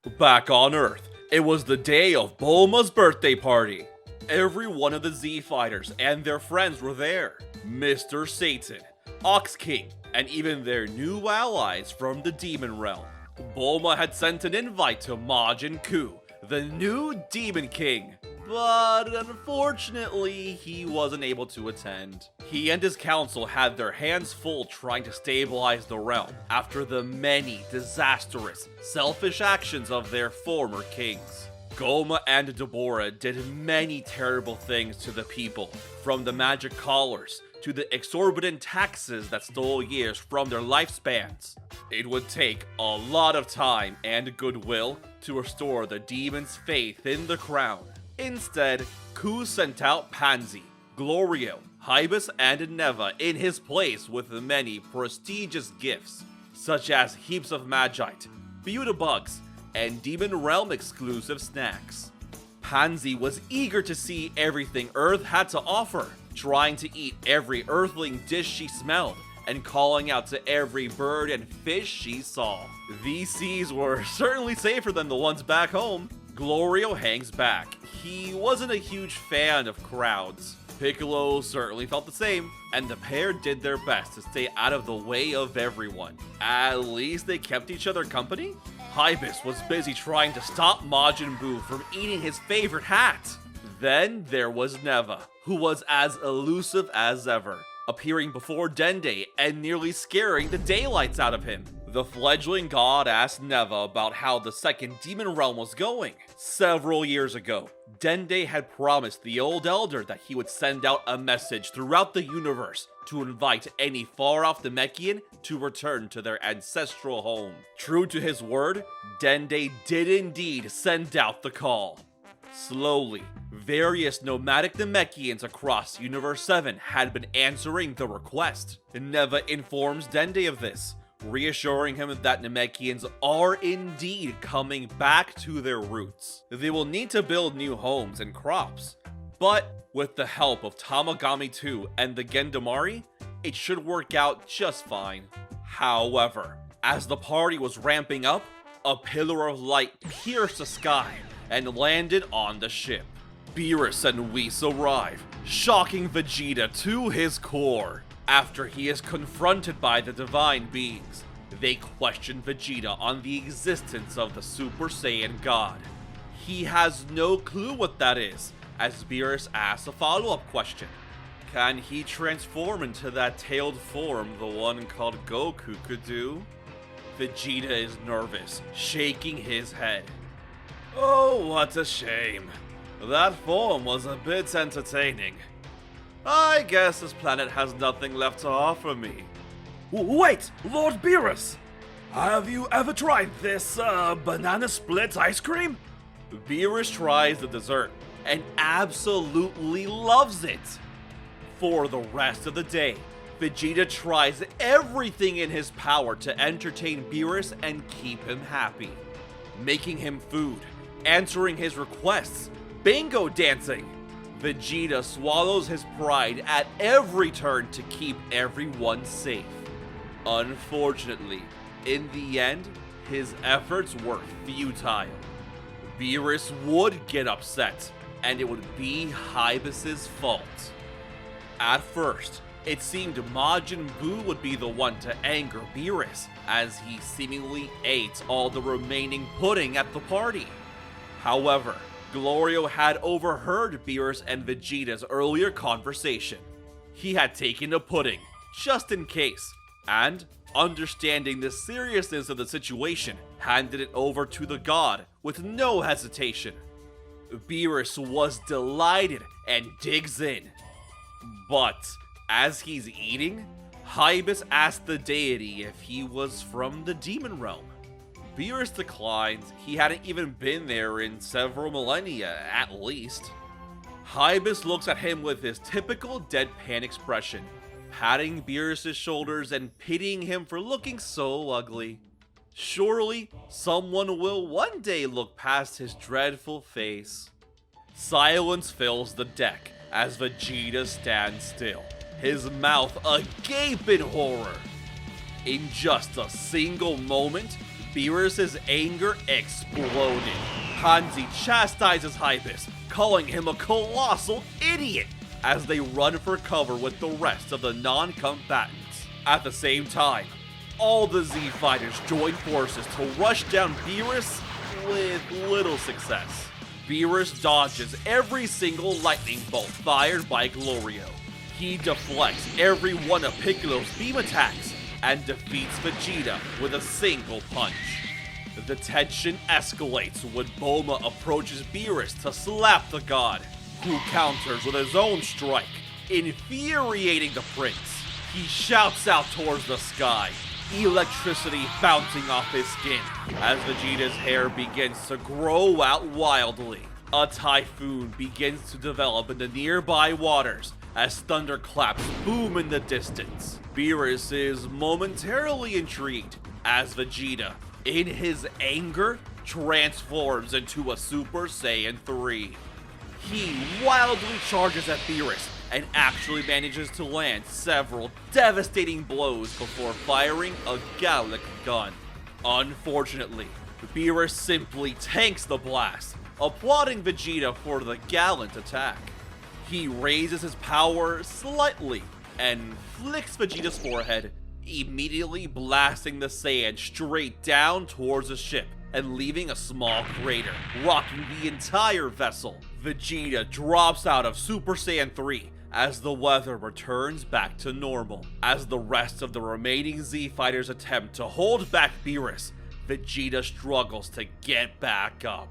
Back on Earth, it was the day of Bulma's birthday party. Every one of the Z Fighters and their friends were there. Mr. Satan, Ox King, and even their new allies from the Demon Realm. Bulma had sent an invite to Majin Ku, the new Demon King, but unfortunately, he wasn't able to attend. He and his council had their hands full trying to stabilize the realm after the many disastrous, selfish actions of their former kings. Goma and Deborah did many terrible things to the people, from the magic collars to the exorbitant taxes that stole years from their lifespans. It would take a lot of time and goodwill to restore the demons' faith in the crown. Instead, Ku sent out Pansy, Glorio, Hybus, and Neva in his place with many prestigious gifts, such as heaps of Magite, Beautybugs, and Demon Realm exclusive snacks. Pansy was eager to see everything Earth had to offer, trying to eat every earthling dish she smelled, and calling out to every bird and fish she saw. These seas were certainly safer than the ones back home. Glorio hangs back. He wasn't a huge fan of crowds. Piccolo certainly felt the same, and the pair did their best to stay out of the way of everyone. At least they kept each other company? Hybus was busy trying to stop Majin Buu from eating his favorite hat. Then there was Neva, who was as elusive as ever, appearing before Dende and nearly scaring the daylights out of him. The fledgling god asked Neva about how the second demon realm was going. Several years ago, Dende had promised the old elder that he would send out a message throughout the universe to invite any far-off Namekian to return to their ancestral home. True to his word, Dende did indeed send out the call. Slowly, various nomadic Namekians across Universe 7 had been answering the request. Neva informs Dende of this, reassuring him that Namekians are indeed coming back to their roots. They will need to build new homes and crops, but with the help of Tamagami 2 and the Gendamari, it should work out just fine. However, as the party was ramping up, a pillar of light pierced the sky and landed on the ship. Beerus and Whis arrive, shocking Vegeta to his core. After he is confronted by the divine beings, they question Vegeta on the existence of the Super Saiyan God. He has no clue what that is, as Beerus asks a follow-up question. Can he transform into that tailed form the one called Goku could do? Vegeta is nervous, shaking his head. Oh, what a shame. That form was a bit entertaining. I guess this planet has nothing left to offer me. Wait, Lord Beerus! Have you ever tried this, banana split ice cream? Beerus tries the dessert and absolutely loves it. For the rest of the day, Vegeta tries everything in his power to entertain Beerus and keep him happy. Making him food, answering his requests, bingo dancing. Vegeta swallows his pride at every turn to keep everyone safe. Unfortunately, in the end, his efforts were futile. Beerus would get upset, and it would be Hybus's fault. At first, it seemed Majin Buu would be the one to anger Beerus, as he seemingly ate all the remaining pudding at the party. However, Glorio had overheard Beerus and Vegeta's earlier conversation. He had taken the pudding, just in case, and, understanding the seriousness of the situation, handed it over to the god with no hesitation. Beerus was delighted and digs in. But, as he's eating, Hybus asked the deity if he was from the Demon Realm. Beerus declines. He hadn't even been there in several millennia, at least. Hybus looks at him with his typical deadpan expression, patting Beerus' shoulders and pitying him for looking so ugly. Surely, someone will one day look past his dreadful face. Silence fills the deck as Vegeta stands still, his mouth agape in horror. In just a single moment, Beerus' anger exploded. Hanzi chastises Hypus, calling him a colossal idiot, as they run for cover with the rest of the non-combatants. At the same time, all the Z fighters join forces to rush down Beerus with little success. Beerus dodges every single lightning bolt fired by Glorio. He deflects every one of Piccolo's beam attacks and defeats Vegeta with a single punch. The tension escalates when Bulma approaches Beerus to slap the god, who counters with his own strike, infuriating the prince. He shouts out towards the sky, electricity bouncing off his skin as Vegeta's hair begins to grow out wildly. A typhoon begins to develop in the nearby waters as thunderclaps boom in the distance. Beerus is momentarily intrigued as Vegeta, in his anger, transforms into a Super Saiyan 3. He wildly charges at Beerus and actually manages to land several devastating blows before firing a Gallic gun. Unfortunately, Beerus simply tanks the blast, applauding Vegeta for the gallant attack. He raises his power slightly and flicks Vegeta's forehead, immediately blasting the Saiyan straight down towards the ship and leaving a small crater, rocking the entire vessel. Vegeta drops out of Super Saiyan 3 as the weather returns back to normal. As the rest of the remaining Z fighters attempt to hold back Beerus, Vegeta struggles to get back up.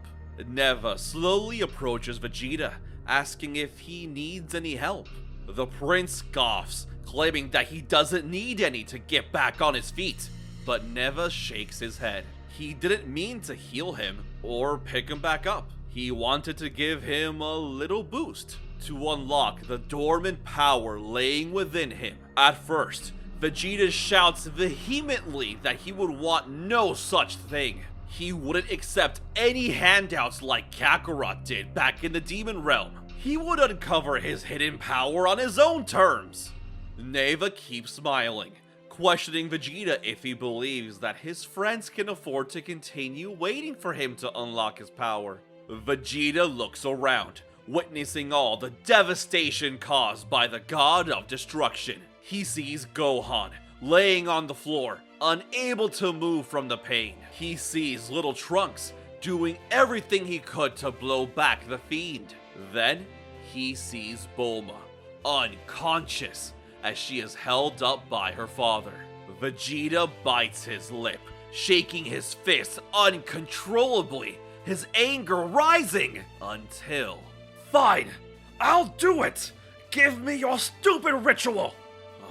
Neva slowly approaches Vegeta, asking if he needs any help. The prince scoffs, claiming that he doesn't need any to get back on his feet, but Neva shakes his head. He didn't mean to heal him or pick him back up. He wanted to give him a little boost to unlock the dormant power laying within him. At first, Vegeta shouts vehemently that he would want no such thing. He wouldn't accept any handouts like Kakarot did back in the Demon Realm. He would uncover his hidden power on his own terms. Neva keeps smiling, questioning Vegeta if he believes that his friends can afford to continue waiting for him to unlock his power. Vegeta looks around, witnessing all the devastation caused by the God of Destruction. He sees Gohan laying on the floor, unable to move from the pain. He sees little Trunks doing everything he could to blow back the fiend. Then, he sees Bulma, unconscious, as she is held up by her father. Vegeta bites his lip, shaking his fists uncontrollably, his anger rising, until... Fine, I'll do it! Give me your stupid ritual!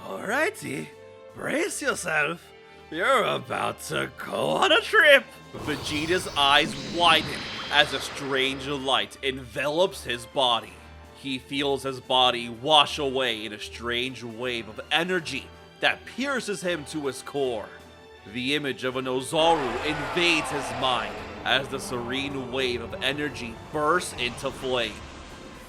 Alrighty, brace yourself. You're about to go on a trip! Vegeta's eyes widen as a strange light envelops his body. He feels his body wash away in a strange wave of energy that pierces him to his core. The image of an Ozaru invades his mind as the serene wave of energy bursts into flame.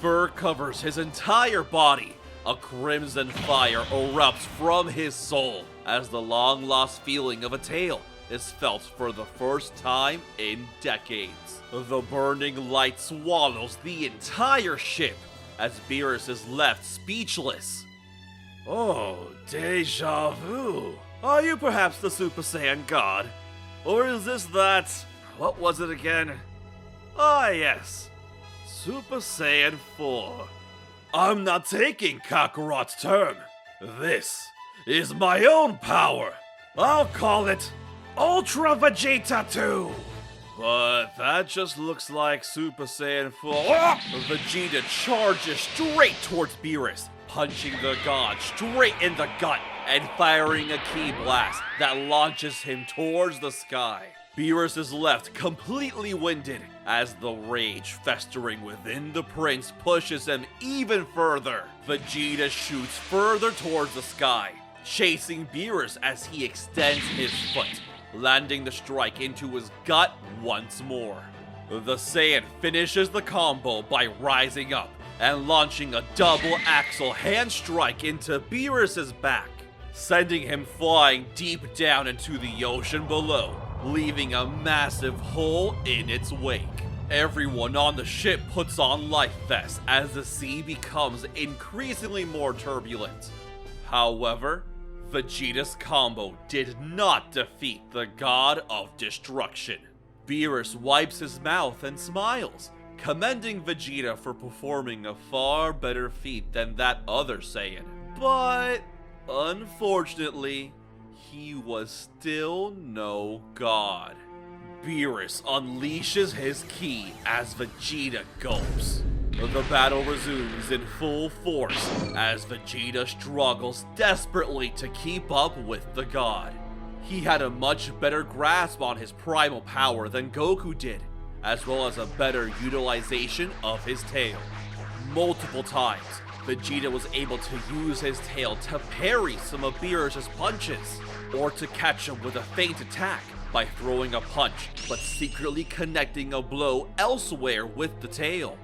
Fur covers his entire body. A crimson fire erupts from his soul as the long-lost feeling of a tail is felt for the first time in decades. The burning light swallows the entire ship as Beerus is left speechless. Oh, deja vu. Are you perhaps the Super Saiyan God? Or is this that... what was it again? Ah, yes. Super Saiyan 4. I'm not taking Kakarot's turn. This is my own power. I'll call it Ultra Vegeta 2. But that just looks like Super Saiyan 4. Vegeta charges straight towards Beerus, punching the god straight in the gut and firing a ki blast that launches him towards the sky. Beerus is left completely winded as the rage festering within the prince pushes him even further. Vegeta shoots further towards the sky, chasing Beerus as he extends his foot, landing the strike into his gut once more. The Saiyan finishes the combo by rising up and launching a double axle hand strike into Beerus's back, sending him flying deep down into the ocean below. leaving a massive hole in its wake. Everyone on the ship puts on life vests as the sea becomes increasingly more turbulent. However, Vegeta's combo did not defeat the god of destruction. Beerus wipes his mouth and smiles, commending Vegeta for performing a far better feat than that other Saiyan. But, unfortunately, he was still no god. Beerus unleashes his ki as Vegeta gulps. The battle resumes in full force as Vegeta struggles desperately to keep up with the god. He had a much better grasp on his primal power than Goku did, as well as a better utilization of his tail. Multiple times, Vegeta was able to use his tail to parry some of Beerus' punches, or to catch him with a feint attack by throwing a punch, but secretly connecting a blow elsewhere with the tail.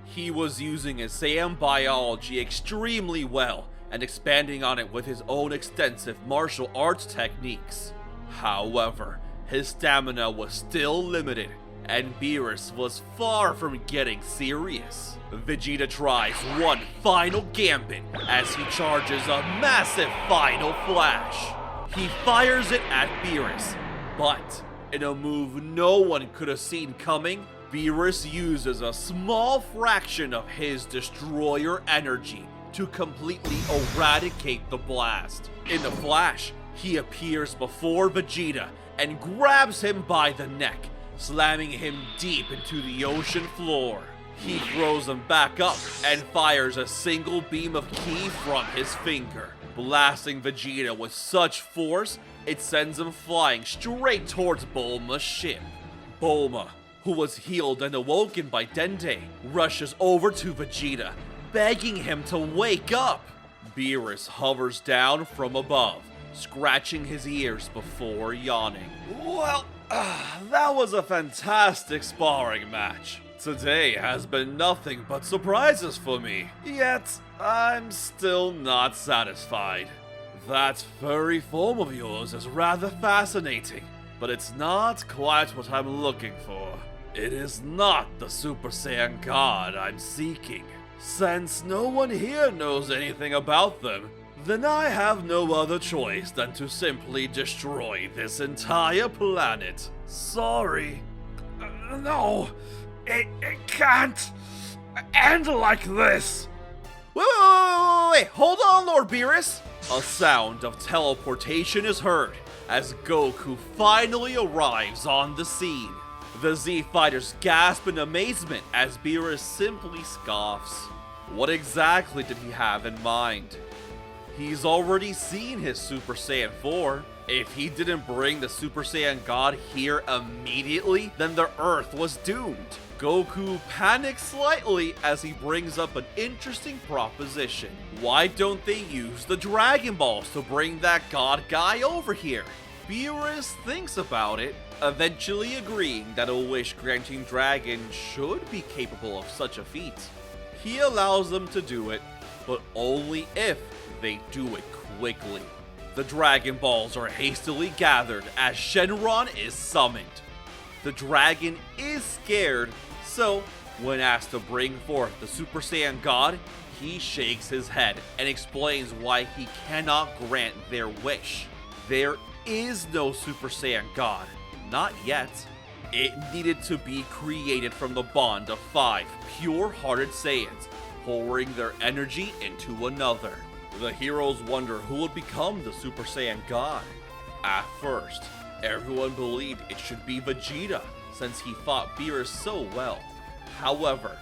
He was using his Saiyan biology extremely well, and expanding on it with his own extensive martial arts techniques. However, his stamina was still limited, and Beerus was far from getting serious. Vegeta tries one final gambit as he charges a massive final flash. He fires it at Beerus, but in a move no one could have seen coming, Beerus uses a small fraction of his destroyer energy to completely eradicate the blast. In the flash, he appears before Vegeta and grabs him by the neck, slamming him deep into the ocean floor. He throws him back up and fires a single beam of ki from his finger, blasting Vegeta with such force it sends him flying straight towards Bulma's ship. Bulma, who was healed and awoken by Dende, rushes over to Vegeta, begging him to wake up. Beerus hovers down from above, scratching his ears before yawning. Well, that was a fantastic sparring match. Today has been nothing but surprises for me, yet I'm still not satisfied. That furry form of yours is rather fascinating, but it's not quite what I'm looking for. It is not the Super Saiyan God I'm seeking. Since no one here knows anything about them, then I have no other choice than to simply destroy this entire planet. Sorry. No, it can't end like this. Wait, hold on, Lord Beerus. A sound of teleportation is heard as Goku finally arrives on the scene. The Z fighters gasp in amazement as Beerus simply scoffs. What exactly did he have in mind? He's already seen his Super Saiyan 4. If he didn't bring the Super Saiyan God here immediately, then the Earth was doomed. Goku panics slightly as he brings up an interesting proposition. Why don't they use the Dragon Balls to bring that God guy over here? Beerus thinks about it, eventually agreeing that a wish-granting dragon should be capable of such a feat. He allows them to do it, but only if they do it quickly. The Dragon Balls are hastily gathered as Shenron is summoned. The dragon is scared, so when asked to bring forth the Super Saiyan God, he shakes his head and explains why he cannot grant their wish. There is no Super Saiyan God, not yet. It needed to be created from the bond of 5 pure-hearted Saiyans, pouring their energy into another. The heroes wonder who would become the Super Saiyan God. At first, everyone believed it should be Vegeta, since he fought Beerus so well. However,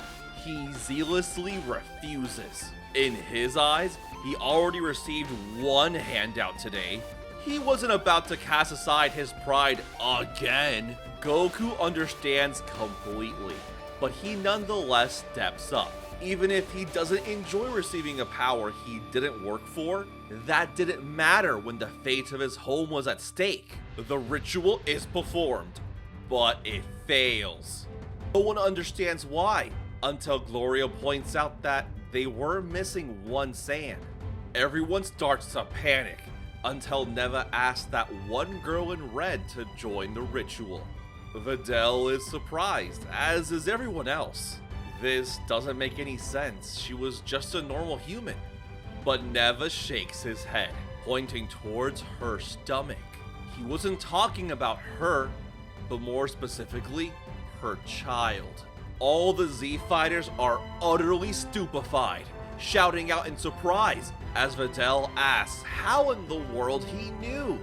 he zealously refuses. In his eyes, he already received one handout today. He wasn't about to cast aside his pride again. Goku understands completely, but he nonetheless steps up. Even if he doesn't enjoy receiving a power he didn't work for, that didn't matter when the fate of his home was at stake. The ritual is performed, but it fails. No one understands why, until Gloria points out that they were missing one Saiyan. Everyone starts to panic, until Neva asked that one girl in red to join the ritual. Videl is surprised, as is everyone else. This doesn't make any sense, she was just a normal human. But Neva shakes his head, pointing towards her stomach. He wasn't talking about her, but more specifically, her child. All the Z fighters are utterly stupefied, shouting out in surprise as Videl asks how in the world he knew.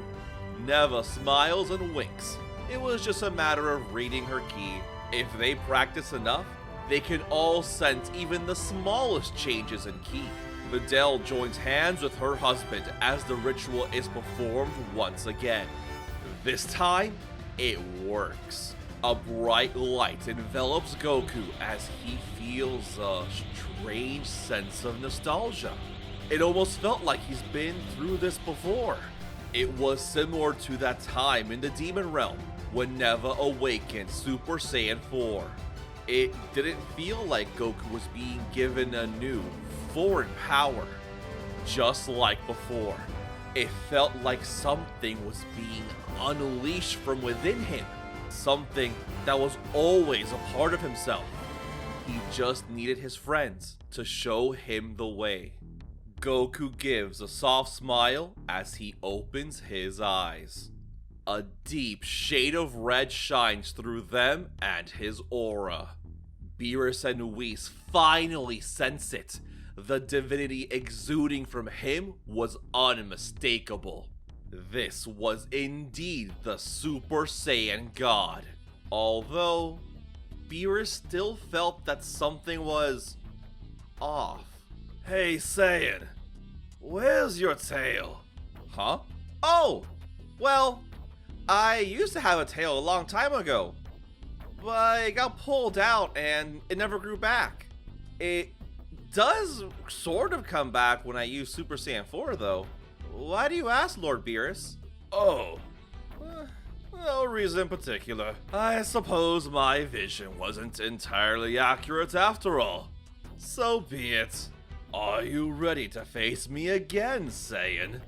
Neva smiles and winks. It was just a matter of reading her ki. If they practice enough, they can all sense even the smallest changes in ki. Videl joins hands with her husband as the ritual is performed once again. This time, it works. A bright light envelops Goku as he feels a strange sense of nostalgia. It almost felt like he's been through this before. It was similar to that time in the Demon Realm when Neva awakened Super Saiyan 4. It didn't feel like Goku was being given a new, foreign power. Just like before, it felt like something was being unleashed from within him. Something that was always a part of himself. He just needed his friends to show him the way. Goku gives a soft smile as he opens his eyes. A deep shade of red shines through them and his aura. Beerus and Whis finally sense it. The divinity exuding from him was unmistakable. This was indeed the Super Saiyan God. Although, Beerus still felt that something was off. Hey Saiyan, where's your tail? Huh? Oh! Well, I used to have a tail a long time ago, but it got pulled out and it never grew back. It does sort of come back when I use Super Saiyan 4 though. Why do you ask, Lord Beerus? Oh, no reason in particular. I suppose my vision wasn't entirely accurate after all. So be it. Are you ready to face me again, Saiyan?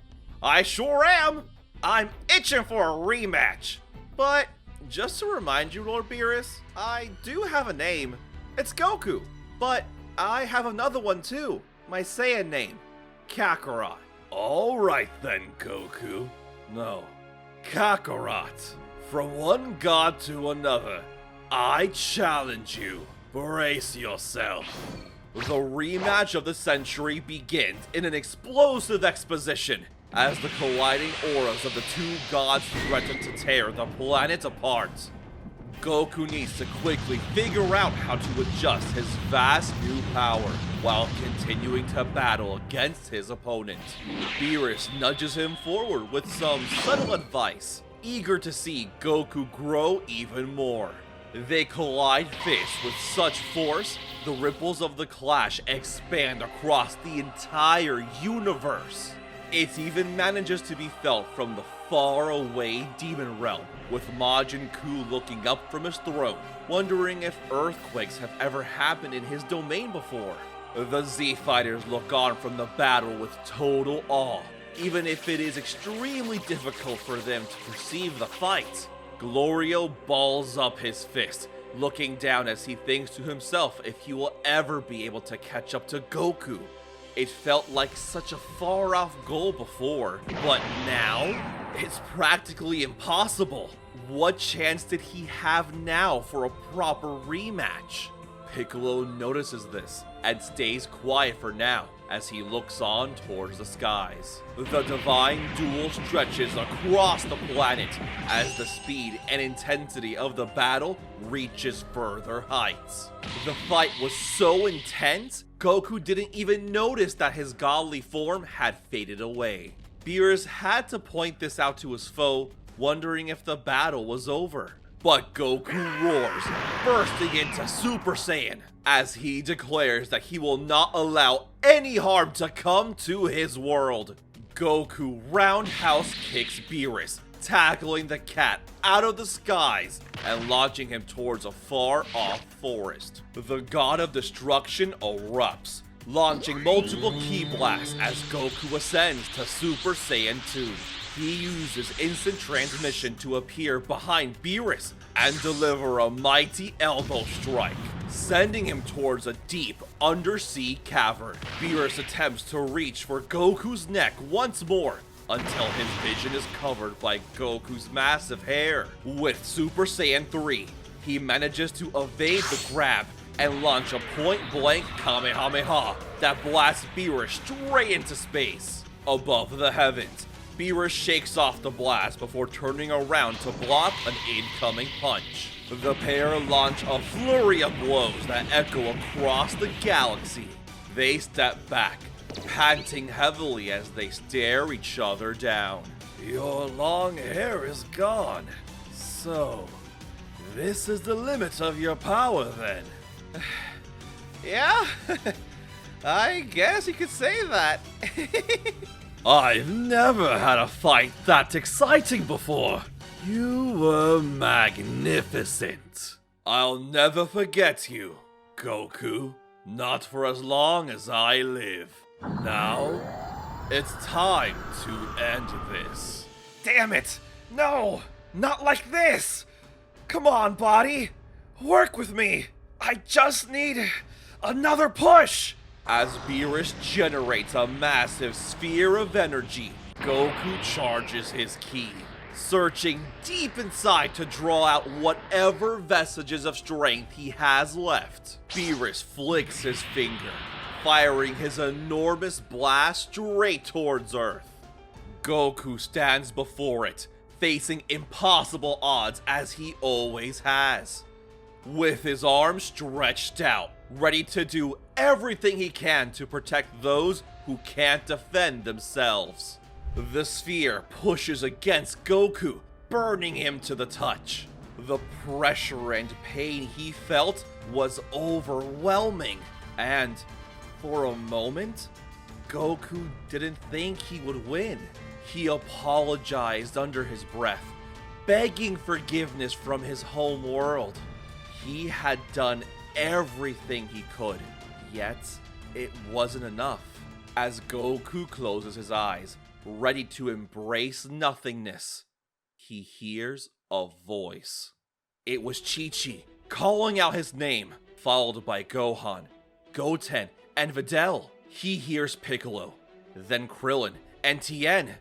I sure am! I'm itching for a rematch! But, just to remind you, Lord Beerus, I do have a name. It's Goku. But I have another one too. My Saiyan name. Kakarot. Alright then, Goku. No, Kakarot. From one god to another, I challenge you. Brace yourself. The rematch of the century begins in an explosive exposition as the colliding auras of the two gods threaten to tear the planet apart. Goku needs to quickly figure out how to adjust his vast new power while continuing to battle against his opponent. Beerus nudges him forward with some subtle advice, eager to see Goku grow even more. They collide fists with such force, the ripples of the clash expand across the entire universe. It even manages to be felt from the far-away Demon Realm, with Majin Ku looking up from his throne, wondering if earthquakes have ever happened in his domain before. The Z fighters look on from the battle with total awe, even if it is extremely difficult for them to perceive the fight. Glorio balls up his fist, looking down as he thinks to himself if he will ever be able to catch up to Goku. It felt like such a far-off goal before, but now, it's practically impossible. What chance did he have now for a proper rematch? Piccolo notices this and stays quiet for now as he looks on towards the skies. The divine duel stretches across the planet as the speed and intensity of the battle reaches further heights. The fight was so intense, Goku didn't even notice that his godly form had faded away. Beerus had to point this out to his foe, wondering if the battle was over. But Goku roars, bursting into Super Saiyan, as he declares that he will not allow any harm to come to his world. Goku roundhouse kicks Beerus, tackling the cat out of the skies and launching him towards a far-off forest. The god of destruction erupts, launching multiple ki blasts as Goku ascends to Super Saiyan 2. He uses instant transmission to appear behind Beerus and deliver a mighty elbow strike, sending him towards a deep undersea cavern. Beerus attempts to reach for Goku's neck once more until his vision is covered by Goku's massive hair. With Super Saiyan 3, he manages to evade the grab and launch a point-blank Kamehameha that blasts Beerus straight into space. Above the heavens, Beerus shakes off the blast before turning around to block an incoming punch. The pair launch a flurry of blows that echo across the galaxy. They step back, panting heavily as they stare each other down. Your long hair is gone. So, this is the limit of your power then. Yeah, I guess you could say that. I've never had a fight that exciting before. You were magnificent. I'll never forget you, Goku. Not for as long as I live. Now, it's time to end this. Damn it! No! Not like this! Come on, body! Work with me! I just need another push! As Beerus generates a massive sphere of energy, Goku charges his ki, searching deep inside to draw out whatever vestiges of strength he has left. Beerus flicks his finger, firing his enormous blast straight towards Earth. Goku stands before it, facing impossible odds as he always has. With his arms stretched out, ready to do everything he can to protect those who can't defend themselves. The sphere pushes against Goku, burning him to the touch. The pressure and pain he felt was overwhelming, and for a moment, Goku didn't think he would win. He apologized under his breath, begging forgiveness from his home world. He had done everything he could, yet it wasn't enough. As Goku closes his eyes, ready to embrace nothingness, he hears a voice. It was Chi-Chi calling out his name, followed by Gohan, Goten, and Videl. He hears Piccolo, then Krillin, and Tien.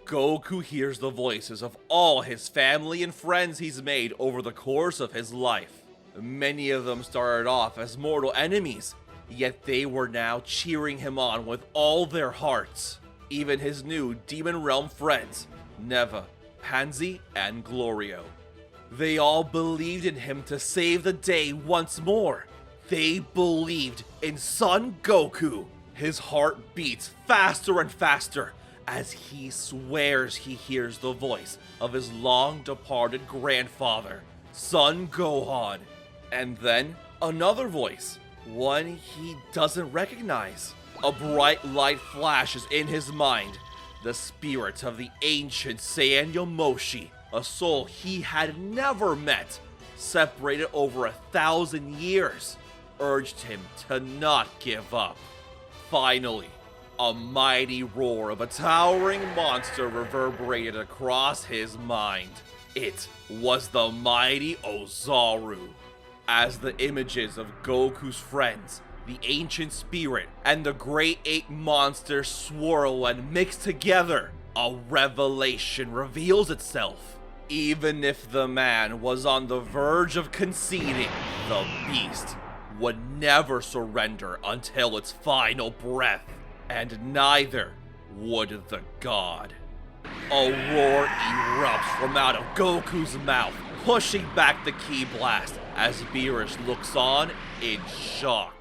Goku hears the voices of all his family and friends he's made over the course of his life. Many of them started off as mortal enemies, yet they were now cheering him on with all their hearts. Even his new Demon Realm friends, Neva, Pansy, and Glorio. They all believed in him to save the day once more. They believed in Son Goku. His heart beats faster and faster as he swears he hears the voice of his long-departed grandfather, Son Gohan. And then another voice, one he doesn't recognize. A bright light flashes in his mind. The spirit of the ancient Saiyan Yomoshi, a soul he had never met, separated over 1,000 years, urged him to not give up. Finally, a mighty roar of a towering monster reverberated across his mind. It was the mighty Ozaru. As the images of Goku's friends, the ancient spirit, and the great ape monster swirl and mix together, a revelation reveals itself. Even if the man was on the verge of conceding, the beast would never surrender until its final breath, and neither would the god. A roar erupts from out of Goku's mouth, pushing back the ki blast as Beerus looks on in shock.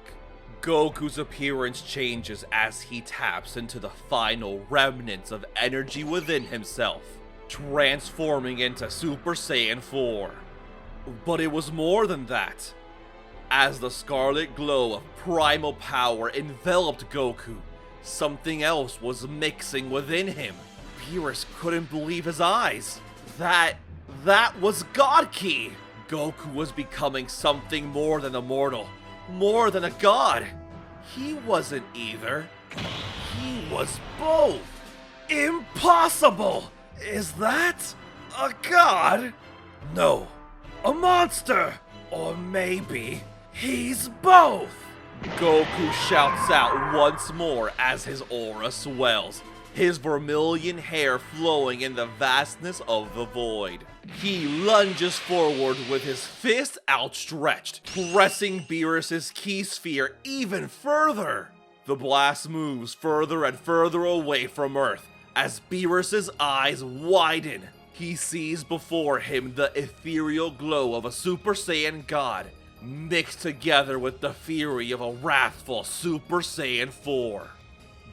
Goku's appearance changes as he taps into the final remnants of energy within himself, transforming into Super Saiyan 4. But it was more than that. As the scarlet glow of primal power enveloped Goku, something else was mixing within him. Beerus couldn't believe his eyes. That was God Ki! Goku was becoming something more than a mortal, more than a god. He wasn't either. He was both. Impossible! Is that a god? No, a monster. Or maybe he's both. Goku shouts out once more as his aura swells, his vermilion hair flowing in the vastness of the void. He lunges forward with his fist outstretched, pressing Beerus' ki sphere even further. The blast moves further and further away from Earth as Beerus' eyes widen. He sees before him the ethereal glow of a Super Saiyan God, mixed together with the fury of a wrathful Super Saiyan 4.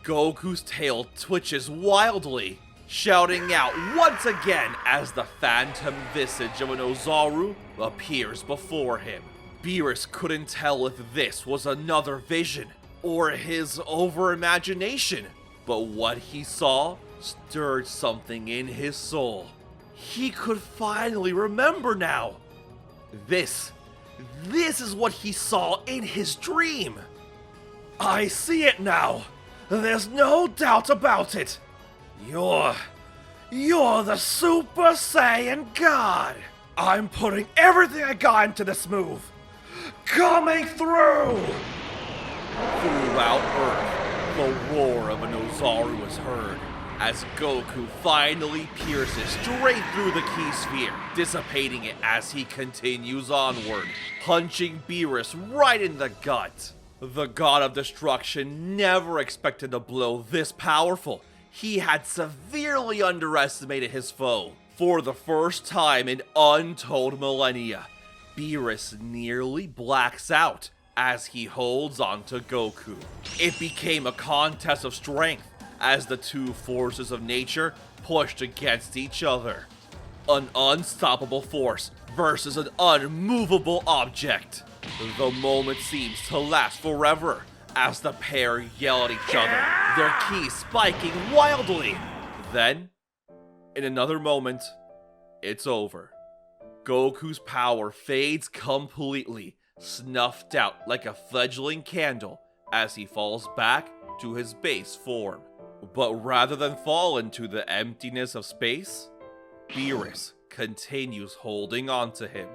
Goku's tail twitches wildly, shouting out once again as the phantom visage of an Ozaru appears before him. Beerus couldn't tell if this was another vision or his overimagination, but what he saw stirred something in his soul. He could finally remember now. This is what he saw in his dream. I see it now. There's no doubt about it. You're the Super Saiyan God. I'm putting everything I got into this move. Coming through. Throughout Earth, the roar of an Ozaru is heard as Goku finally pierces straight through the ki sphere, dissipating it as he continues onward, punching Beerus right in the gut. The God of Destruction never expected a blow this powerful. He had severely underestimated his foe. For the first time in untold millennia, Beerus nearly blacks out as he holds onto Goku. It became a contest of strength as the two forces of nature pushed against each other. An unstoppable force versus an unmovable object. The moment seems to last forever as the pair yell at each other, their ki spiking wildly. Then, in another moment, it's over. Goku's power fades completely, snuffed out like a fledgling candle as he falls back to his base form. But rather than fall into the emptiness of space, Beerus continues holding on to him.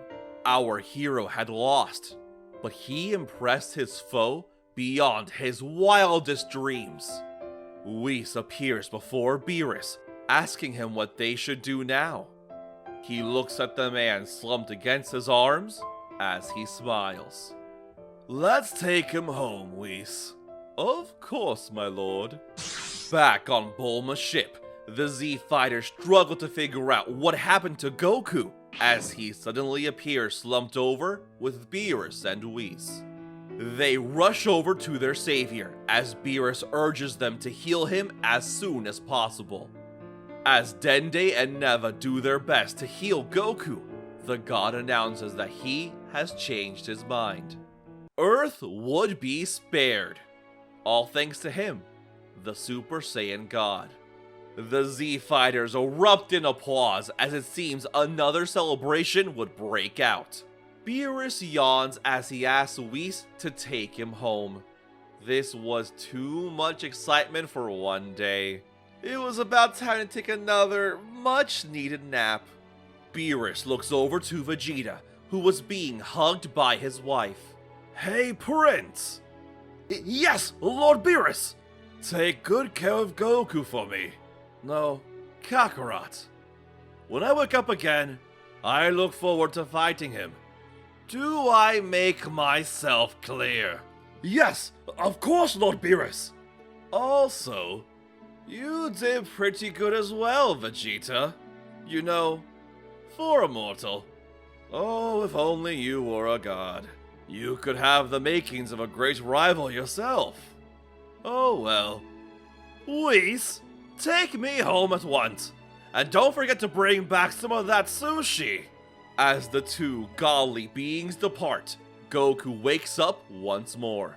Our hero had lost, but he impressed his foe beyond his wildest dreams. Whis appears before Beerus, asking him what they should do now. He looks at the man slumped against his arms as he smiles. Let's take him home, Whis. Of course, my lord. Back on Bulma's ship, the Z fighters struggle to figure out what happened to Goku as he suddenly appears slumped over with Beerus and Whis. They rush over to their savior as Beerus urges them to heal him as soon as possible. As Dende and Neva do their best to heal Goku, the god announces that he has changed his mind. Earth would be spared, all thanks to him, the Super Saiyan God. The Z fighters erupt in applause as it seems another celebration would break out. Beerus yawns as he asks Whis to take him home. This was too much excitement for one day. It was about time to take another much needed nap. Beerus looks over to Vegeta, who was being hugged by his wife. Hey, Prince! Yes, Lord Beerus! Take good care of Goku for me. No, Kakarot. When I wake up again, I look forward to fighting him. Do I make myself clear? Yes, of course, Lord Beerus. Also, you did pretty good as well, Vegeta. You know, for a mortal. Oh, if only you were a god. You could have the makings of a great rival yourself. Oh well. Whis, take me home at once. And don't forget to bring back some of that sushi. As the two godly beings depart, Goku wakes up once more.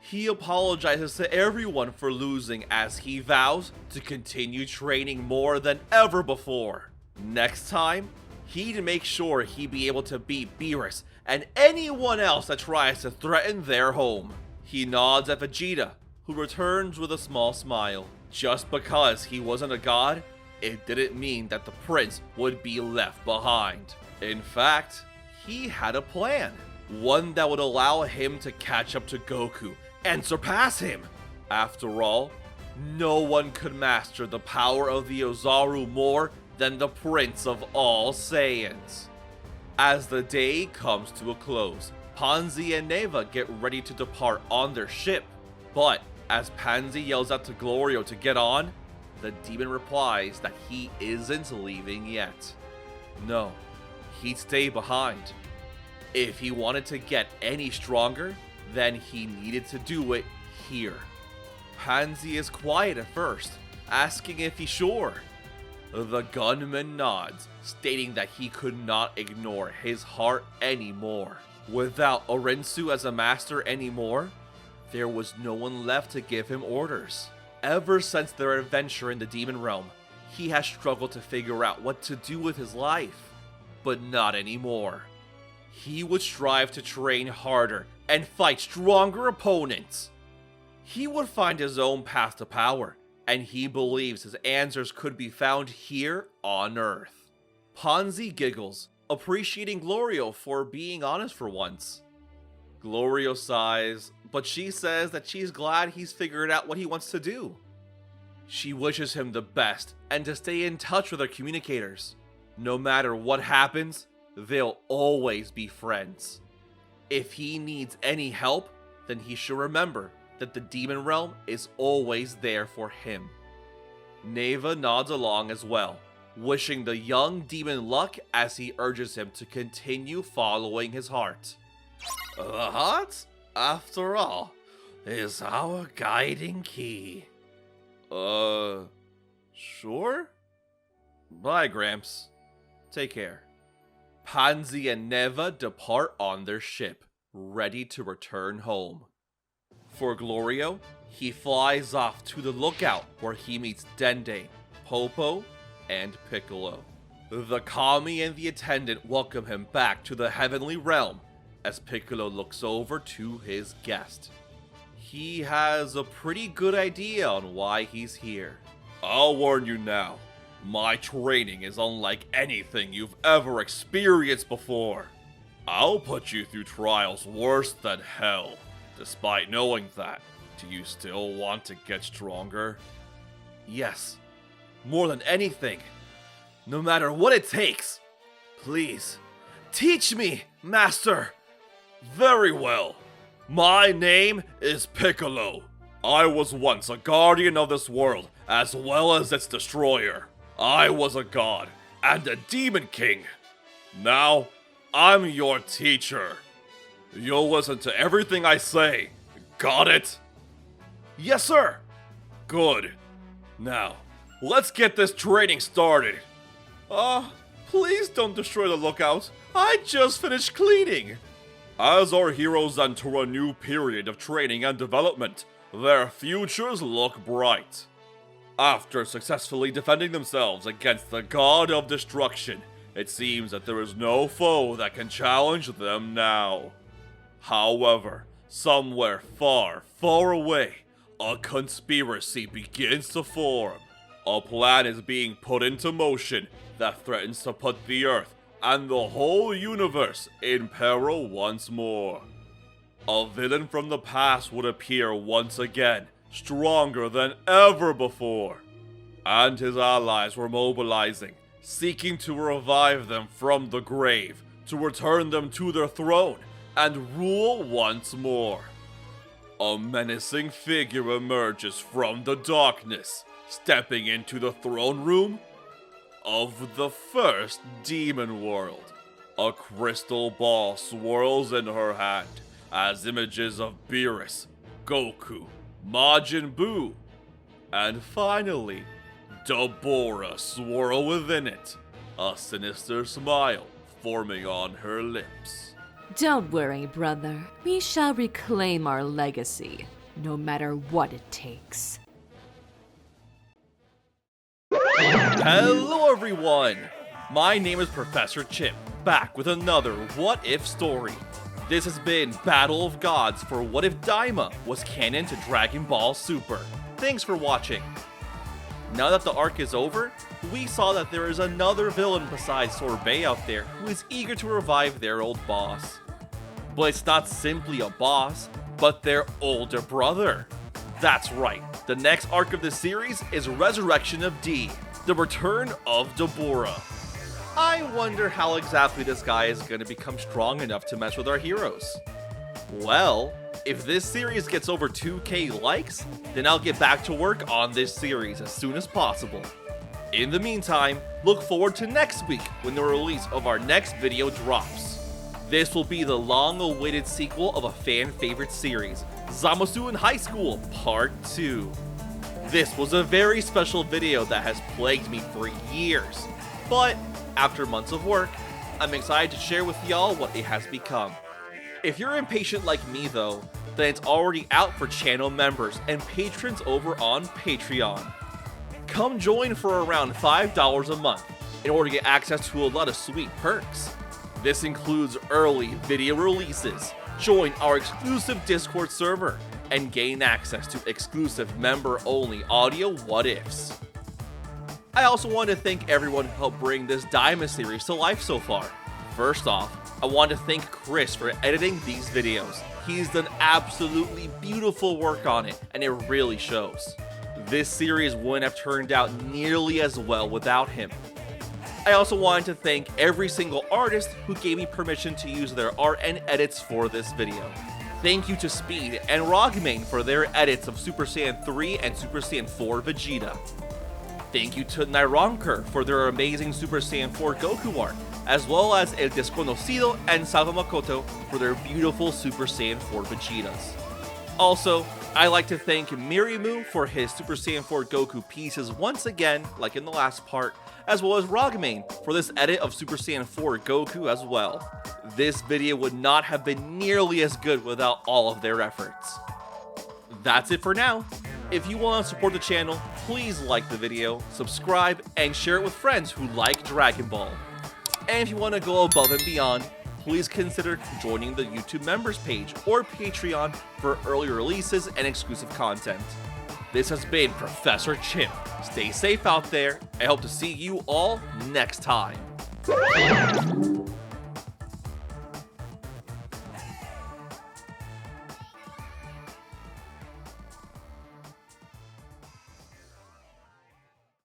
He apologizes to everyone for losing as he vows to continue training more than ever before. Next time, he'd make sure he'd be able to beat Beerus and anyone else that tries to threaten their home. He nods at Vegeta, who returns with a small smile. Just because he wasn't a god, it didn't mean that the prince would be left behind. In fact, he had a plan. One that would allow him to catch up to Goku and surpass him. After all, no one could master the power of the Ozaru more than the Prince of all Saiyans. As the day comes to a close, Pansy and Neva get ready to depart on their ship. But as Pansy yells out to Glorio to get on, the demon replies that he isn't leaving yet. No, he'd stay behind. If he wanted to get any stronger, then he needed to do it here. Pansy is quiet at first, asking if he's sure. The gunman nods, stating that he could not ignore his heart anymore. Without Orensu as a master anymore, there was no one left to give him orders. Ever since their adventure in the demon realm, he has struggled to figure out what to do with his life. But not anymore. He would strive to train harder and fight stronger opponents. He would find his own path to power, and he believes his answers could be found here on Earth. Pansy giggles, appreciating Glorio for being honest for once. Glorio sighs, but she says that she's glad he's figured out what he wants to do. She wishes him the best and to stay in touch with her communicators. No matter what happens, they'll always be friends. If he needs any help, then he should remember that the demon realm is always there for him. Neva nods along as well, wishing the young demon luck as he urges him to continue following his heart. The heart, after all, is our guiding key. Sure? Bye, Gramps. Take care. Pansy and Neva depart on their ship, ready to return home. For Glorio, he flies off to the lookout where he meets Dende, Popo, and Piccolo. The Kami and the attendant welcome him back to the heavenly realm as Piccolo looks over to his guest. He has a pretty good idea on why he's here. I'll warn you now, my training is unlike anything you've ever experienced before. I'll put you through trials worse than hell. Despite knowing that, do you still want to get stronger? Yes, more than anything. No matter what it takes. Please, teach me, Master. Very well. My name is Piccolo. I was once a guardian of this world, as well as its destroyer. I was a god, and a demon king. Now, I'm your teacher. You'll listen to everything I say. Got it? Yes, sir. Good. Now, let's get this training started. Please don't destroy the lookout. I just finished cleaning. As our heroes enter a new period of training and development, their futures look bright. After successfully defending themselves against the God of Destruction, it seems that there is no foe that can challenge them now. However, somewhere far, far away, a conspiracy begins to form. A plan is being put into motion that threatens to put the Earth and the whole universe in peril once more. A villain from the past would appear once again, stronger than ever before. And his allies were mobilizing, seeking to revive them from the grave, to return them to their throne, and rule once more. A menacing figure emerges from the darkness, stepping into the throne room of the first demon world. A crystal ball swirls in her hand as images of Beerus, Goku, Majin Buu, and finally, Dabura swirl within it, a sinister smile forming on her lips. Don't worry, brother. We shall reclaim our legacy, no matter what it takes. Hello everyone! My name is ProfessorChimp, back with another What If story. This has been Battle of Gods for What If Daima was canon to Dragon Ball Super. Thanks for watching. Now that the arc is over, we saw that there is another villain besides Sorbet out there who is eager to revive their old boss. But it's not simply a boss, but their older brother. That's right, the next arc of the series is Resurrection of D, the return of Deborah. I wonder how exactly this guy is going to become strong enough to mess with our heroes. Well, if this series gets over 2K likes, then I'll get back to work on this series as soon as possible. In the meantime, look forward to next week when the release of our next video drops. This will be the long-awaited sequel of a fan-favorite series, Zamasu in High School Part 2. This was a very special video that has plagued me for years, but after months of work, I'm excited to share with y'all what it has become. If you're impatient like me though, then it's already out for channel members and patrons over on Patreon. Come join for around $5 a month in order to get access to a lot of sweet perks. This includes early video releases, join our exclusive Discord server, and gain access to exclusive member-only audio what-ifs. I also want to thank everyone who helped bring this Daima series to life so far. First off, I want to thank Chris for editing these videos. He's done absolutely beautiful work on it, and it really shows. This series wouldn't have turned out nearly as well without him. I also wanted to thank every single artist who gave me permission to use their art and edits for this video. Thank you to Speed and Rogmane for their edits of Super Saiyan 3 and Super Saiyan 4 Vegeta. Thank you to naironkr for their amazing Super Saiyan 4 Goku art, as well as El Desconocido and Salvamakoto for their beautiful Super Saiyan 4 Vegetas. Also, I'd like to thank MERIMO for his Super Saiyan 4 Goku pieces once again, like in the last part, as well as Rogmane for this edit of Super Saiyan 4 Goku as well. This video would not have been nearly as good without all of their efforts. That's it for now. If you want to support the channel, please like the video, subscribe, and share it with friends who like Dragon Ball. And if you want to go above and beyond, please consider joining the YouTube members page or Patreon for early releases and exclusive content. This has been Professor Chimp. Stay safe out there, and I hope to see you all next time.